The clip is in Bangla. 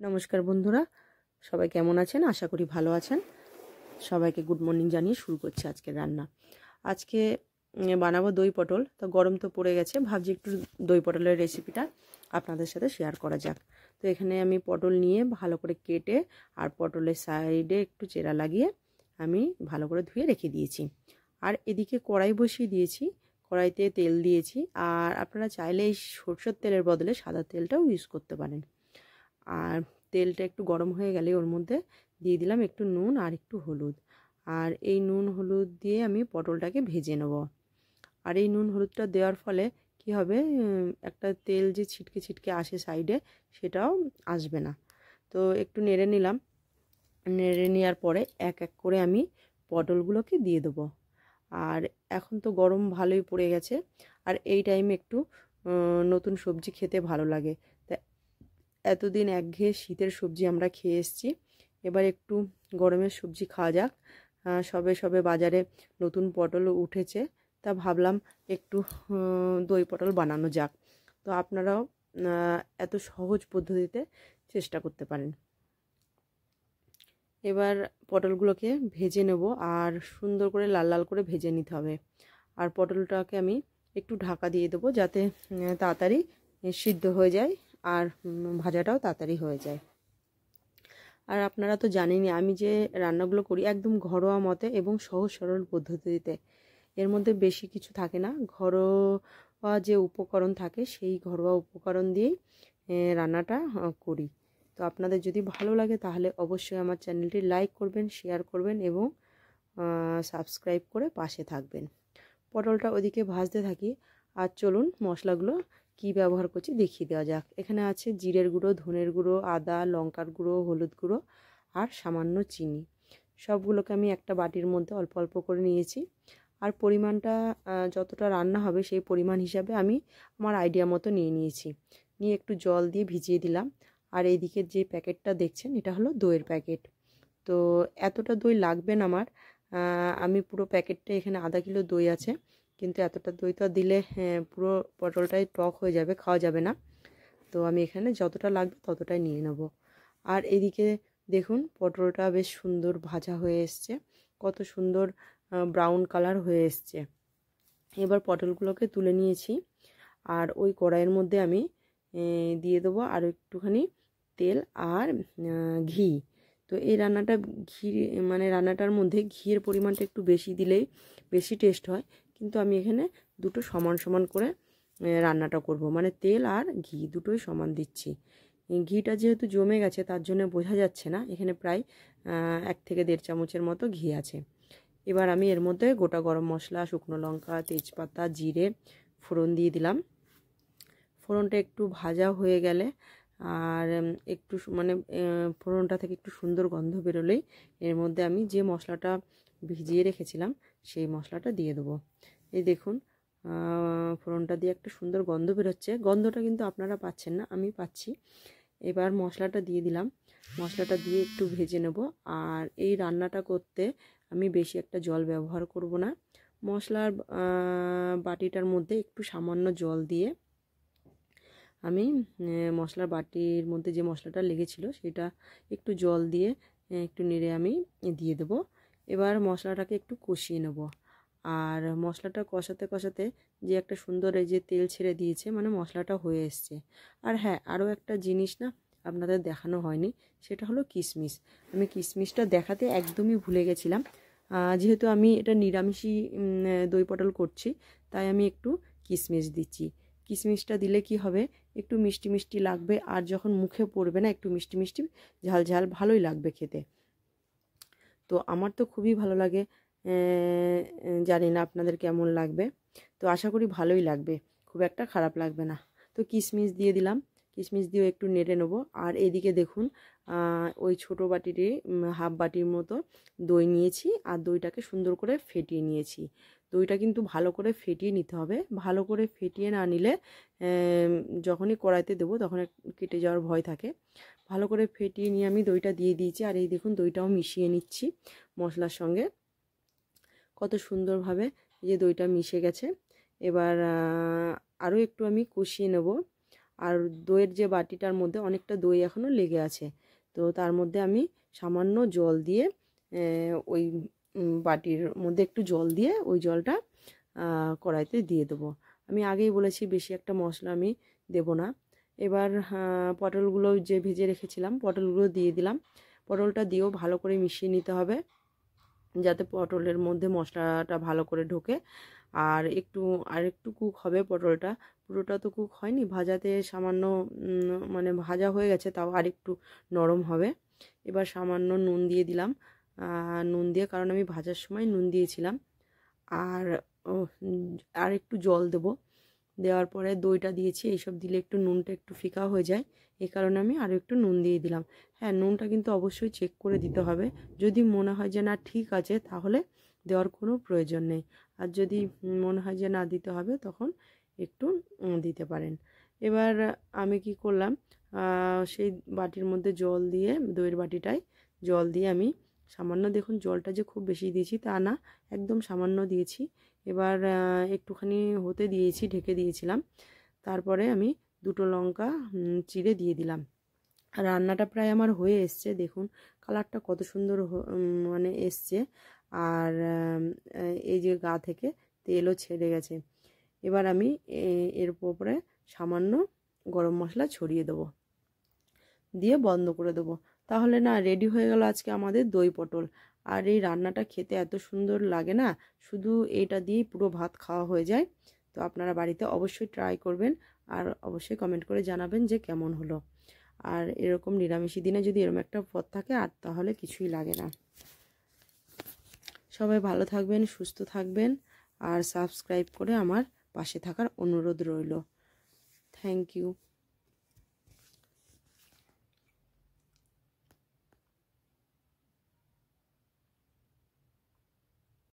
নমস্কার বন্ধুরা, সবাই কেমন আছেন? আশা করি ভালো আছেন। সবাইকে গুড মর্নিং জানিয়ে শুরু করছি আজকের রান্না। আজকে বানাবো দই পটল। তো গরম তো পড়ে গেছে, ভাবছি একটু দই পটলের রেসিপিটা আপনাদের সাথে শেয়ার করা যাক। তো এখানে আমি পটল নিয়ে ভালো করে কেটে আর পটলের সাইডে একটু চেরা লাগিয়ে আমি ভালো করে ধুয়ে রেখে দিয়েছি। আর এদিকে কড়াই বসিয়ে দিয়েছি, কড়াইতে তেল দিয়েছি। আর আপনারা চাইলে এই সরষের তেলের বদলে সাদা তেলটাও ইউজ করতে পারেন। আর তেলটা একটু গরম হয়ে গেলে ওর মধ্যে দিয়ে দিলাম একটু নুন আর একটু হলুদ। আর এই নুন হলুদ দিয়ে আমি পটলটাকে ভেজে নেব। আর এই নুন হলুদটা দেওয়ার ফলে কি হবে, একটা তেল যে ছিটকে ছিটকে আসে সাইডে, সেটাও আসবে না। তো একটু নেড়ে নিলাম। নেড়ে নেওয়ার পরে এক এক করে আমি পটলগুলোকে দিয়ে দেবো। আর এখন তো গরম ভালোই পড়ে গেছে, আর এই টাইমে একটু নতুন সবজি খেতে ভালো লাগে। তা এতদিন একঘেয়ে শীতের সবজি আমরা খেয়ে এসেছি, এবার একটু গরমের সবজি খাওয়া যাক। সবে সবে বাজারে নতুন পটল উঠেছে, তা ভাবলাম একটু দই পটল বানানো যাক। তো আপনারাও এত সহজ পদ্ধতিতে চেষ্টা করতে পারেন। এবার পটলগুলোকে ভেজে নেব, আর সুন্দর করে লাল লাল করে ভেজে নিতে হবে। আর পটলটাকে আমি একটু ঢাকা দিয়ে দেবো, যাতে তাড়াতাড়ি সিদ্ধ হয়ে যায় আর ভাজাটাও তাড়াতাড়ি হয়ে যায়। আর আপনারা তো জানেনই আমি যে রান্নাগুলো করি একদম ঘরোয়া মতে এবং সহজ সরল পদ্ধতিতে। এর মধ্যে বেশি কিছু থাকে না, ঘরোয়া যে উপকরণ থাকে সেই ঘরোয়া উপকরণ দিয়েই রান্নাটা করি। তো আপনাদের যদি ভালো লাগে তাহলে অবশ্যই আমার চ্যানেলটি লাইক করবেন, শেয়ার করবেন এবং সাবস্ক্রাইব করে পাশে থাকবেন। পটলটা ওদিকে ভাজতে থাকি, আর চলুন মশলাগুলো কি ব্যবহার করছি দেখিয়ে দেওয়া যাক। এখানে আছে জিরের গুঁড়ো, ধনের গুঁড়ো, আদা, লঙ্কার গুঁড়ো, হলুদ গুঁড়ো আর সামান্য চিনি। সবগুলোকে আমি একটা বাটির মধ্যে অল্প অল্প করে নিয়েছি। আর পরিমাণটা যতটা রান্না হবে সেই পরিমাণ হিসাবে আমি আমার আইডিয়া মতো নিয়ে নিয়েছি। নিয়ে একটু জল দিয়ে ভিজিয়ে দিলাম। আর এইদিকে যে প্যাকেটটা দেখছেন এটা হলো দইয়ের প্যাকেট। তো এতটা দই লাগবে না আমার। আমি পুরো প্যাকেটটা, এখানে আধা কিলো দই আছে, কিন্তু এতটা দই তো দিলে পুরো পটলটাই টক হয়ে যাবে, খাওয়া যাবে না। তো আমি এখানে যতটা লাগবে ততটাই নিয়ে নেব। আর এদিকে দেখুন পটলটা বেশ সুন্দর ভাজা হয়ে এসছে, কত সুন্দর ব্রাউন কালার হয়ে এসছে। এবার পটলগুলোকে তুলে নিয়েছি, আর ওই কড়াইয়ের মধ্যে আমি দিয়ে দেবো আরও একটুখানি তেল আর ঘি। তো এই রান্নাটা ঘি, মানে রান্নাটার মধ্যে ঘিয়ের পরিমাণটা একটু বেশি দিলেই বেশি টেস্ট হয়, কিন্তু আমি এখানে দুটো সমান সমান করে রান্নাটা করব, মানে তেল আর ঘি দুটোই সমান দিচ্ছি। ঘিটা যেহেতু জমে গেছে তার জন্য বোঝা যাচ্ছে না, এখানে প্রায় 1 থেকে 1.5 চামচের মতো ঘি আছে। এবার আমি এর মধ্যে গোটা গরম মশলা, শুকনো লঙ্কা, তেজপাতা, জিরে ফোড়ন দিয়ে দিলাম। ফোড়নটা একটু ভাজা হয়ে গেলে আর একটু মানে ফোড়নটা থেকে একটু সুন্দর গন্ধ বেরোলেই এর মধ্যে আমি যে মশলাটা ভিজিয়ে রেখেছিলাম সেই মশলাটা দিয়ে দেবো। এই দেখুন ফোড়নটা দিয়ে একটা সুন্দর গন্ধ বেরোচ্ছে, গন্ধটা কিন্তু আপনারা পাচ্ছেন না, আমি পাচ্ছি। এবার মশলাটা দিয়ে দিলাম, মশলাটা দিয়ে একটু ভেজে নেব। আর এই রান্নাটা করতে আমি বেশি একটা জল ব্যবহার করব না। মশলার বাটিটার মধ্যে একটু সামান্য জল দিয়ে আমি মশলার বাটির মধ্যে যে মশলাটা লেগেছিল সেটা একটু জল দিয়ে একটু নেড়ে আমি দিয়ে দেব। এবার মশলাটাকে একটু কষিয়ে নেব। আর মশলাটা কষাতে কষাতে যে একটা সুন্দর এই যে তেল ছেড়ে দিয়েছে, মানে মশলাটা হয়ে এসছে। আর হ্যাঁ, আরও একটা জিনিস না আপনাদের দেখানো হয়নি, সেটা হলো কিশমিশ। আমি কিশমিশটা দেখাতে একদমই ভুলে গেছিলাম। যেহেতু আমি এটা নিরামিষই দই পটল করছি, তাই আমি একটু কিশমিশ দিচ্ছি। কিশমিশটা দিলে কি হবে, একটু মিষ্টি মিষ্টি লাগবে, আর যখন মুখে পড়বে না একটু মিষ্টি মিষ্টি ঝাল ঝাল ভালোই লাগবে খেতে। তো আমার তো খুবই ভালো লাগে, জানি না আপনাদের কেমন লাগবে। তো আশা করি ভালোই লাগবে, খুব একটা খারাপ লাগবে না। তো কিশমিশ দিয়ে দিলাম, কিশমিশ দিয়েও একটু নেড়ে নেবো। আর এদিকে দেখুন ওই ছোটো বাটিরই হাফ বাটির মতো দই নিয়েছি, আর দইটাকে সুন্দর করে ফেটিয়ে নিয়েছি। দইটা কিন্তু ভালো করে ফেটিয়ে নিতে হবে, ভালো করে ফেটিয়ে না নিলে যখনই কড়াইতে দেবো তখন কেটে যাওয়ার ভয় থাকে। ভালো করে ফেটিয়ে নিয়ে আমি দইটা দিয়ে দিয়েছি। আর এই দেখুন দইটাও মিশিয়ে নিচ্ছি মশলার সঙ্গে, কত সুন্দরভাবে যে দইটা মিশে গেছে। এবার আরও একটু আমি কষিয়ে নেব। আর দইয়ের যে বাটিটার মধ্যে অনেকটা দই এখনও লেগে আছে, তো তার মধ্যে আমি সামান্য জল দিয়ে ওই বাটির মধ্যে একটু জল দিয়ে ওই জলটা কড়াইতে দিয়ে দেবো। আমি আগেই বলেছি বেশি একটা মশলা আমি দেব না। এবার পটলগুলো যে ভেজে রেখেছিলাম পটলগুলো দিয়ে দিলাম। পটলটা দিয়েও ভালো করে মিশিয়ে নিতে হবে যাতে পটলের মধ্যে মশলাটা ভালো করে ঢোকে। আর একটু কুক হবে পটলটা, পুরোটা তো কুক হয়নি, ভাজাতে সামান্য মানে ভাজা হয়ে গেছে, তাও আরেকটু নরম হবে। এবার সামান্য নুন দিয়ে দিলাম, নুন দিয়ে, কারণ আমি ভাজার সময় নুন দিয়েছিলাম। আর আর একটু জল দেবো, দেওয়ার পরে দইটা দিয়েছি, এইসব দিলে একটু নুনটা একটু ফিকা হয়ে যায়, এই কারণে আমি আরও একটু নুন দিয়ে দিলাম। হ্যাঁ, নুনটা কিন্তু অবশ্যই চেক করে দিতে হবে, যদি মনে হয় যে না ঠিক আছে তাহলে দেওয়ার কোনো প্রয়োজন নেই, আর যদি মনে হয় যে না দিতে হবে তখন একটু দিতে পারেন। এবার আমি কি করলাম, সেই বাটির মধ্যে জল দিয়ে, দইয়ের বাটিটায় জল দিয়ে আমি সামান্য, দেখুন জলটা যে খুব বেশি দিয়েছি তা না, একদম সামান্য দিয়েছি। এবার একটুখানি হতে দিয়েছি, ঢেকে দিয়েছিলাম। তারপরে আমি দুটো লঙ্কা চিড়ে দিয়ে দিলাম। রান্নাটা প্রায় আমার হয়ে এসছে, দেখুন কালারটা কত সুন্দর মানে এসছে, আর এই যে গা থেকে তেলও ছেড়ে গেছে। এবার আমি এর উপরে সামান্য গরম মশলা ছড়িয়ে দেবো, দিয়ে বন্ধ করে দেবো। তাহলে না রেডি হয়ে গেল আজকে আমাদের দই পটল। আর এই রান্নাটা খেতে এত সুন্দর লাগে না, শুধু এটা দিয়েই পুরো ভাত খাওয়া হয়ে যায়। তো আপনারা বাড়িতে অবশ্যই ট্রাই করবেন, আর অবশ্যই কমেন্ট করে জানাবেন যে কেমন হলো। আর এরকম নিরামিষি দিনে যদি এরকম একটা পদ থাকে আর তাহলে কিছুই লাগে না। সবাই ভালো থাকবেন, সুস্থ থাকবেন, আর সাবস্ক্রাইব করে আমার পাশে থাকার অনুরোধ রইল। Thank you.